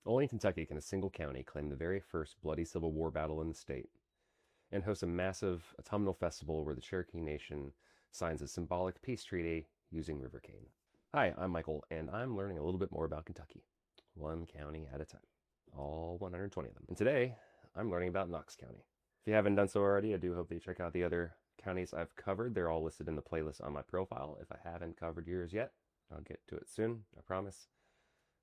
Only in Kentucky can a single county claim the very first bloody Civil War battle in the state and host a massive autumnal festival where the Cherokee Nation signs a symbolic peace treaty using river cane. Hi, I'm Michael, and I'm learning a little bit more about Kentucky, one county at a time, all 120 of them. And today, I'm learning about Knox County. If you haven't done so already, I do hope that you check out the other counties I've covered. They're all listed in the playlist on my profile. If I haven't covered yours yet, I'll get to it soon, I promise.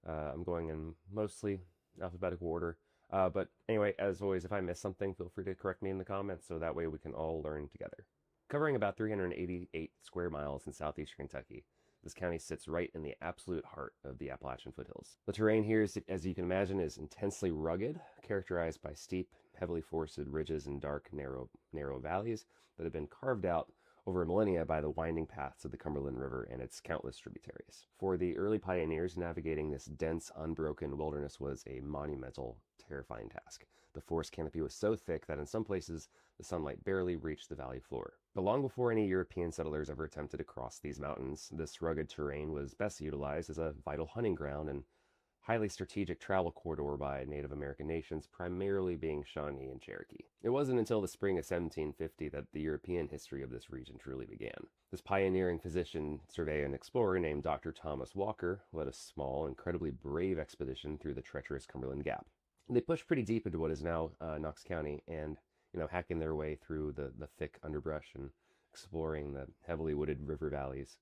I'm going in mostly alphabetical order. But anyway, as always, if I miss something, feel free to correct me in the comments so that way we can all learn together. Covering about 388 square miles in southeastern Kentucky, this county sits right in the absolute heart of the Appalachian foothills. The terrain here, as you can imagine, is intensely rugged, characterized by steep, heavily forested ridges and dark, narrow valleys that have been carved out over millennia by the winding paths of the Cumberland River and its countless tributaries. For the early pioneers, navigating this dense, unbroken wilderness was a monumental, terrifying task. The forest canopy was so thick that in some places the sunlight barely reached the valley floor. But long before any European settlers ever attempted to cross these mountains, this rugged terrain was best utilized as a vital hunting ground and highly strategic travel corridor by Native American nations, primarily being Shawnee and Cherokee. It wasn't until the spring of 1750 that the European history of this region truly began. This pioneering physician, surveyor, and explorer named Dr. Thomas Walker led a small, incredibly brave expedition through the treacherous Cumberland Gap. They pushed pretty deep into what is now Knox County and, hacking their way through the thick underbrush and exploring the heavily wooded river valleys.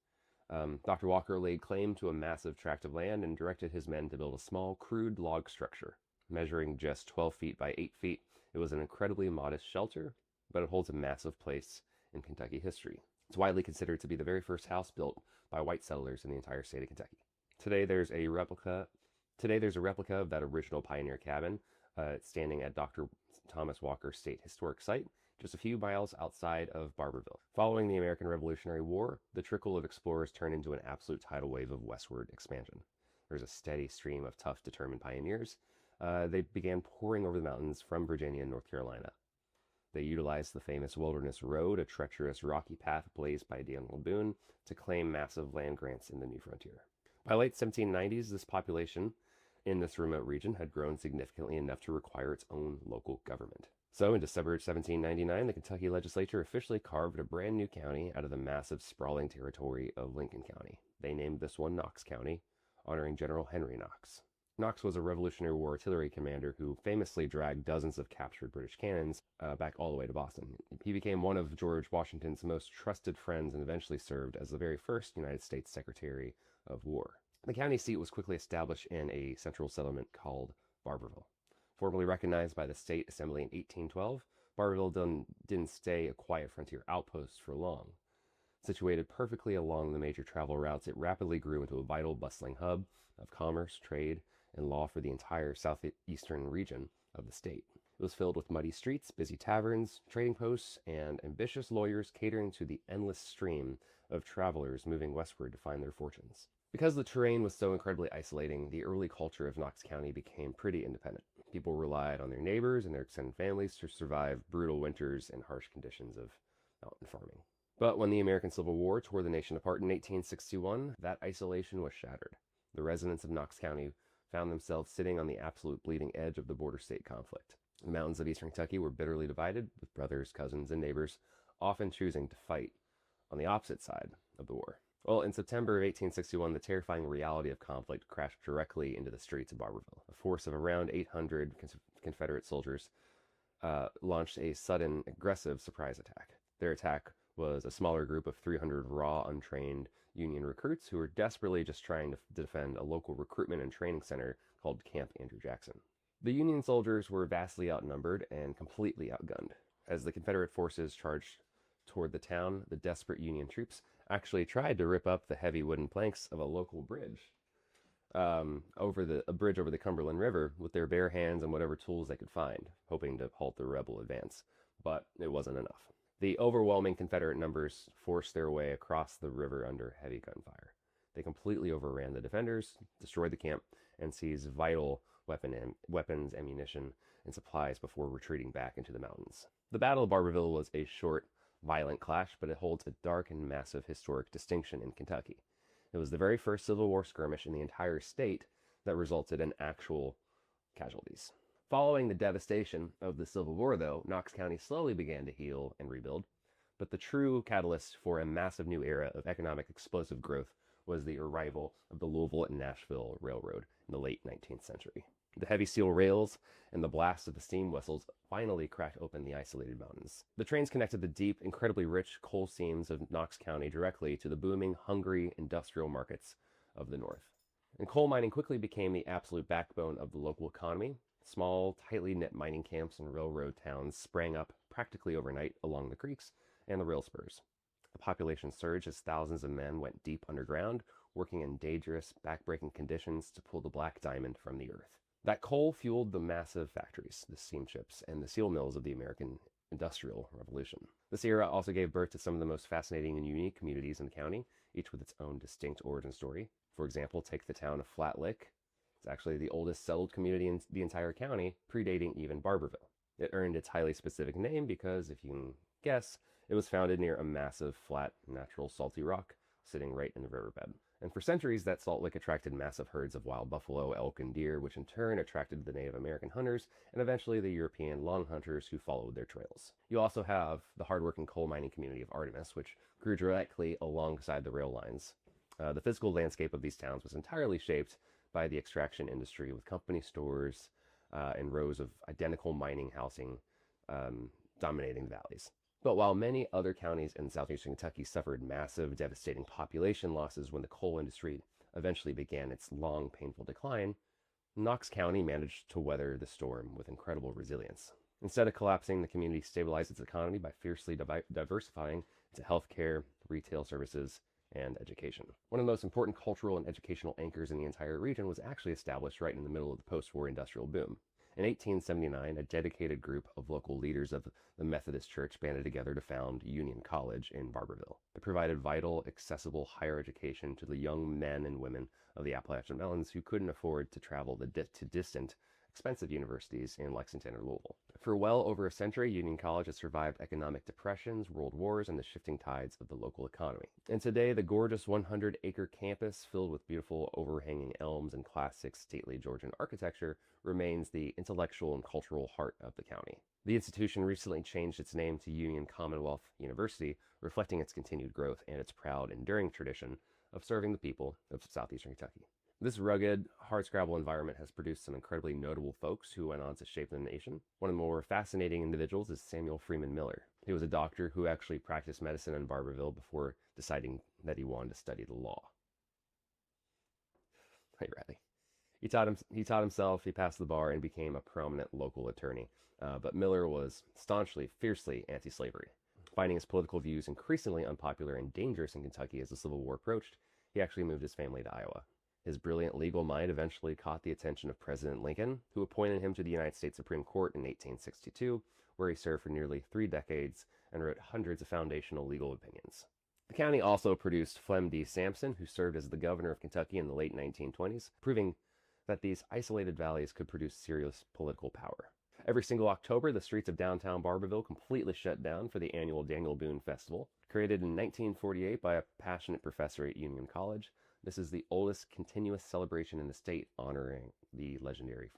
Dr. Walker laid claim to a massive tract of land and directed his men to build a small, crude log structure. Measuring just 12 feet by 8 feet, it was an incredibly modest shelter, but it holds a massive place in Kentucky history. It's widely considered to be the very first house built by white settlers in the entire state of Kentucky. Today, there's a replica of that original pioneer cabin, standing at Dr. Thomas Walker State Historic Site, just a few miles outside of Barberville. Following the American Revolutionary War, the trickle of explorers turned into an absolute tidal wave of westward expansion. There was a steady stream of tough, determined pioneers. They began pouring over the mountains from Virginia and North Carolina. They utilized the famous Wilderness Road, a treacherous rocky path blazed by Daniel Boone, to claim massive land grants in the new frontier. By late 1790s, this population in this remote region had grown significantly enough to require its own local government. So in December 1799, the Kentucky legislature officially carved a brand new county out of the massive sprawling territory of Lincoln County. They named this one Knox County, honoring General Henry Knox. Knox was a Revolutionary War artillery commander who famously dragged dozens of captured British cannons back all the way to Boston. He became one of George Washington's most trusted friends and eventually served as the very first United States Secretary of War. The county seat was quickly established in a central settlement called Barberville. Formally recognized by the State Assembly in 1812, Barberville didn't stay a quiet frontier outpost for long. Situated perfectly along the major travel routes, it rapidly grew into a vital, bustling hub of commerce, trade, and law for the entire southeastern region of the state. It was filled with muddy streets, busy taverns, trading posts, and ambitious lawyers catering to the endless stream of travelers moving westward to find their fortunes. Because the terrain was so incredibly isolating, the early culture of Knox County became pretty independent. People relied on their neighbors and their extended families to survive brutal winters and harsh conditions of mountain farming. But when the American Civil War tore the nation apart in 1861, that isolation was shattered. The residents of Knox County found themselves sitting on the absolute bleeding edge of the border state conflict. The mountains of eastern Kentucky were bitterly divided, with brothers, cousins, and neighbors often choosing to fight on the opposite side of the war. Well, in September of 1861, the terrifying reality of conflict crashed directly into the streets of Barberville. A force of around 800 Confederate soldiers launched a sudden, aggressive surprise attack. Their attack was a smaller group of 300 raw, untrained Union recruits who were desperately just trying to defend a local recruitment and training center called Camp Andrew Jackson. The Union soldiers were vastly outnumbered and completely outgunned. As the Confederate forces charged toward the town, the desperate Union troops actually tried to rip up the heavy wooden planks of a local bridge a bridge over the Cumberland River with their bare hands and whatever tools they could find, hoping to halt the rebel advance. But it wasn't enough. The overwhelming Confederate numbers forced their way across the river under heavy gunfire. They completely overran the defenders, destroyed the camp, and seized vital weapons, ammunition, and supplies before retreating back into the mountains. The Battle of Barberville was a short, violent clash, but it holds a dark and massive historic distinction in Kentucky. It was the very first Civil War skirmish in the entire state that resulted in actual casualties. Following the devastation of the Civil War, though, Knox County slowly began to heal and rebuild, but the true catalyst for a massive new era of economic explosive growth was the arrival of the Louisville and Nashville Railroad in the late 19th century. The heavy steel rails and the blast of the steam whistles finally cracked open the isolated mountains. The trains connected the deep, incredibly rich coal seams of Knox County directly to the booming, hungry industrial markets of the north. And coal mining quickly became the absolute backbone of the local economy. Small, tightly knit mining camps and railroad towns sprang up practically overnight along the creeks and the rail spurs. The population surged as thousands of men went deep underground, working in dangerous, backbreaking conditions to pull the black diamond from the earth. That coal fueled the massive factories, the steamships, and the steel mills of the American Industrial Revolution. This era also gave birth to some of the most fascinating and unique communities in the county, each with its own distinct origin story. For example, take the town of Flat Lick. It's actually the oldest settled community in the entire county, predating even Barbourville. It earned its highly specific name because, if you can guess, it was founded near a massive, flat, natural salty rock sitting right in the riverbed. And for centuries, that salt lick attracted massive herds of wild buffalo, elk, and deer, which in turn attracted the Native American hunters and eventually the European long hunters who followed their trails. You also have the hardworking coal mining community of Artemis, which grew directly alongside the rail lines. The physical landscape of these towns was entirely shaped by the extraction industry, with company stores and rows of identical mining housing dominating the valleys. But while many other counties in southeastern Kentucky suffered massive, devastating population losses when the coal industry eventually began its long, painful decline, Knox County managed to weather the storm with incredible resilience. Instead of collapsing, the community stabilized its economy by fiercely diversifying into healthcare, retail services, and education. One of the most important cultural and educational anchors in the entire region was actually established right in the middle of the post-war industrial boom. In 1879, a dedicated group of local leaders of the Methodist Church banded together to found Union College in Barbourville. It provided vital, accessible higher education to the young men and women of the Appalachian Mountains who couldn't afford to travel to distant, expensive universities in Lexington or Louisville. For well over a century, Union College has survived economic depressions, world wars, and the shifting tides of the local economy. And today, the gorgeous 100-acre campus filled with beautiful overhanging elms and classic stately Georgian architecture remains the intellectual and cultural heart of the county. The institution recently changed its name to Union Commonwealth University, reflecting its continued growth and its proud, enduring tradition of serving the people of southeastern Kentucky. This rugged, hardscrabble environment has produced some incredibly notable folks who went on to shape the nation. One of the more fascinating individuals is Samuel Freeman Miller. He was a doctor who actually practiced medicine in Barbourville before deciding that he wanted to study the law. Hey, Riley. He taught himself, he passed the bar, and became a prominent local attorney. But Miller was staunchly, fiercely anti-slavery. Finding his political views increasingly unpopular and dangerous in Kentucky as the Civil War approached, he actually moved his family to Iowa. His brilliant legal mind eventually caught the attention of President Lincoln, who appointed him to the United States Supreme Court in 1862, where he served for nearly 3 decades and wrote hundreds of foundational legal opinions. The county also produced Flem D. Sampson, who served as the governor of Kentucky in the late 1920s, proving that these isolated valleys could produce serious political power. Every single October, the streets of downtown Barbourville completely shut down for the annual Daniel Boone Festival. Created in 1948 by a passionate professor at Union College, this is the oldest continuous celebration in the state honoring the legendary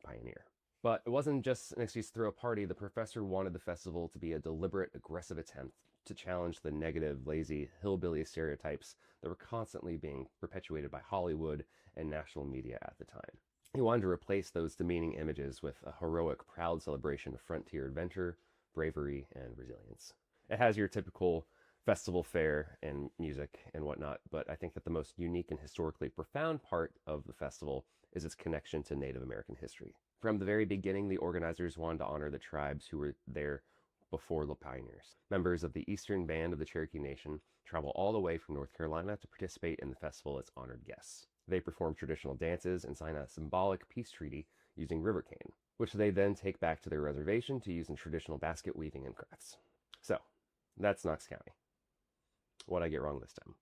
pioneer. But it wasn't just an excuse to throw a party. The professor wanted the festival to be a deliberate, aggressive attempt to challenge the negative, lazy, hillbilly stereotypes that were constantly being perpetuated by Hollywood and national media at the time. He wanted to replace those demeaning images with a heroic, proud celebration of frontier adventure, bravery, and resilience. It has your typical festival fare and music and whatnot, but I think that the most unique and historically profound part of the festival is its connection to Native American history. From the very beginning, the organizers wanted to honor the tribes who were there before the pioneers. Members of the Eastern Band of the Cherokee Nation travel all the way from North Carolina to participate in the festival as honored guests. They perform traditional dances and sign a symbolic peace treaty using river cane, which they then take back to their reservation to use in traditional basket weaving and crafts. So, that's Knox County. What'd I get wrong this time?